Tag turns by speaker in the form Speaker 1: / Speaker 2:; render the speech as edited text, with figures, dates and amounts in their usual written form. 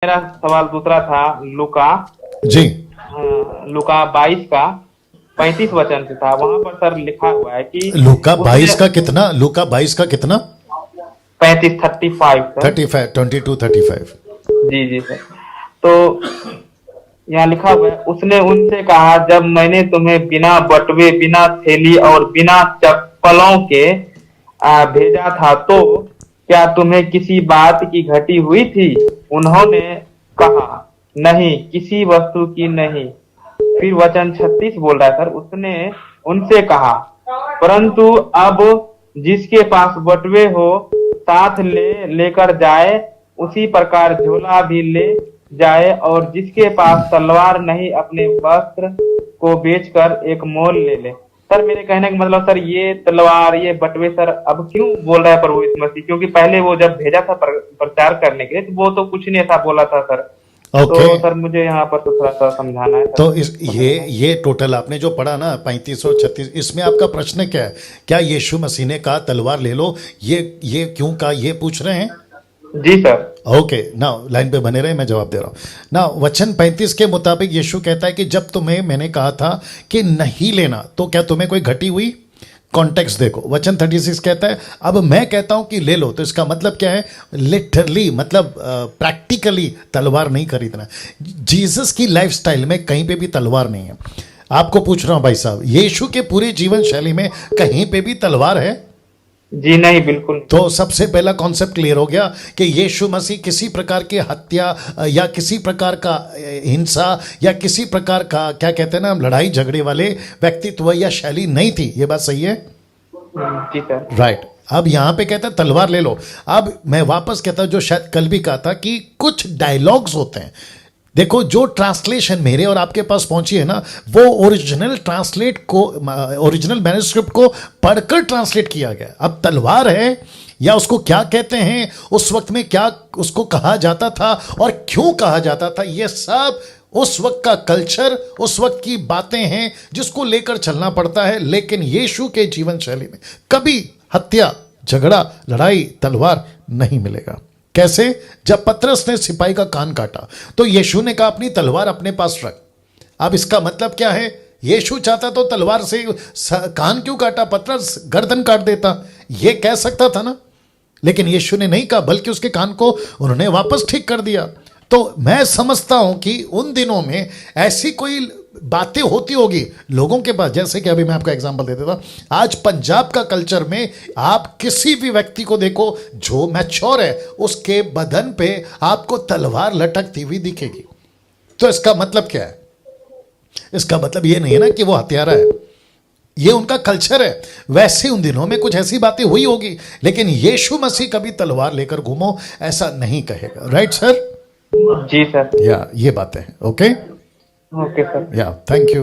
Speaker 1: मेरा सवाल दूसरा था लूका
Speaker 2: जी।
Speaker 1: लूका 22 का 35 वचन से था। वहां पर सर लिखा हुआ है कि
Speaker 2: लूका 22
Speaker 1: उसने
Speaker 2: का कितना? लूका 22 का कितना?
Speaker 1: 35 सर।
Speaker 2: 35 22 35।
Speaker 1: जी जी सर। तो यहाँ लिखा हुआ है, उसने उनसे कहा, जब मैंने तुम्हें बिना बटुए, बिना थैली और बिना चप्पलों के भेजा था, तो क्या तुम्हें किसी बात की घटी हुई थी? उन्होंने कहा, नहीं, किसी वस्तु की नहीं। फिर वचन 36 बोल रहा है सर, उसने उनसे कहा, परंतु अब जिसके पास बटुए हो साथ लेकर जाए, उसी प्रकार झोला भी ले जाए, और जिसके पास तलवार नहीं, अपने वस्त्र को बेचकर एक मोल ले ले। सर मेरे कहने का मतलब सर, ये तलवार, ये बटुए सर अब क्यों बोल रहा है प्रभु यीशु मसीह? क्योंकि पहले वो जब भेजा था प्रचार करने के लिए, तो वो तो कुछ नहीं ऐसा बोला था सर।
Speaker 2: ओके।
Speaker 1: तो सर मुझे यहाँ पर तो थोड़ा सा समझाना है सर।
Speaker 2: तो ये टोटल आपने जो पढ़ा ना 35 और 36, इसमें आपका प्रश्न क्या है? क्या यीशु मसीह ने कहा तलवार ले लो? ये क्यों कहा, ये पूछ रहे हैं?
Speaker 1: जी सर।
Speaker 2: ओके, ना लाइन पे बने रहे, मैं जवाब दे रहा हूं ना। वचन 35 के मुताबिक यीशु कहता है कि जब तुम्हें मैंने कहा था कि नहीं लेना, तो क्या तुम्हें कोई घटी हुई? कॉन्टेक्स्ट देखो, वचन 36 कहता है अब मैं कहता हूं कि ले लो, तो इसका मतलब क्या है? लिटरली, मतलब प्रैक्टिकली तलवार नहीं खरीदना। जीसस की लाइफस्टाइल में कहीं पे भी तलवार नहीं है। आपको पूछ रहा हूं भाई साहब, यीशु के पूरे जीवन शैली में कहीं पे भी तलवार है?
Speaker 1: जी नहीं, बिल्कुल।
Speaker 2: तो सबसे पहला कॉन्सेप्ट क्लियर हो गया कि यीशु मसीह किसी प्रकार की हत्या या किसी प्रकार का हिंसा या किसी प्रकार का, क्या कहते हैं ना, लड़ाई झगड़े वाले व्यक्तित्व या शैली नहीं थी। ये बात सही है?
Speaker 1: जी सर।
Speaker 2: राइट। अब यहां पे कहता है तलवार ले लो। अब मैं वापस कहता हूं, जो शायद कल भी कहा था, कि कुछ डायलॉग्स होते हैं। देखो, जो ट्रांसलेशन मेरे और आपके पास पहुंची है ना, वो ओरिजिनल ओरिजिनल मैन्युस्क्रिप्ट को पढ़कर ट्रांसलेट किया गया। अब तलवार है या उसको क्या कहते हैं, उस वक्त में क्या उसको कहा जाता था और क्यों कहा जाता था, ये सब उस वक्त का कल्चर, उस वक्त की बातें हैं जिसको लेकर चलना पड़ता है। लेकिन यीशु के जीवन शैली में कभी हत्या, झगड़ा, लड़ाई, तलवार नहीं मिलेगा। कैसे? जब पतरस ने सिपाही का कान काटा, तो यीशु ने कहा अपनी तलवार अपने पास रख। अब इसका मतलब क्या है? यीशु चाहता तो तलवार से कान क्यों काटा? पतरस गर्दन काट देता, ये कह सकता था ना। लेकिन यीशु ने नहीं कहा, बल्कि उसके कान को उन्होंने वापस ठीक कर दिया। तो मैं समझता हूं कि उन दिनों में ऐसी कोई बातें होती होगी लोगों के पास। जैसे कि अभी मैं आपका एग्जांपल दे देता हूं, आज पंजाब का कल्चर में आप किसी भी व्यक्ति को देखो जो मैच्योर है, उसके बदन पे आपको तलवार लटकती हुई दिखेगी। तो इसका मतलब क्या है? इसका मतलब ये नहीं है ना कि वो हत्यारा है, ये उनका कल्चर है। वैसे उन दिनों में कुछ ऐसी बातें हुई होगी, लेकिन यीशु मसीह कभी तलवार लेकर घूमो ऐसा नहीं कहेगा। Right sir?
Speaker 1: जी सर।
Speaker 2: या ये बातें हैं। Okay
Speaker 1: okay sir.
Speaker 2: या थैंक यू।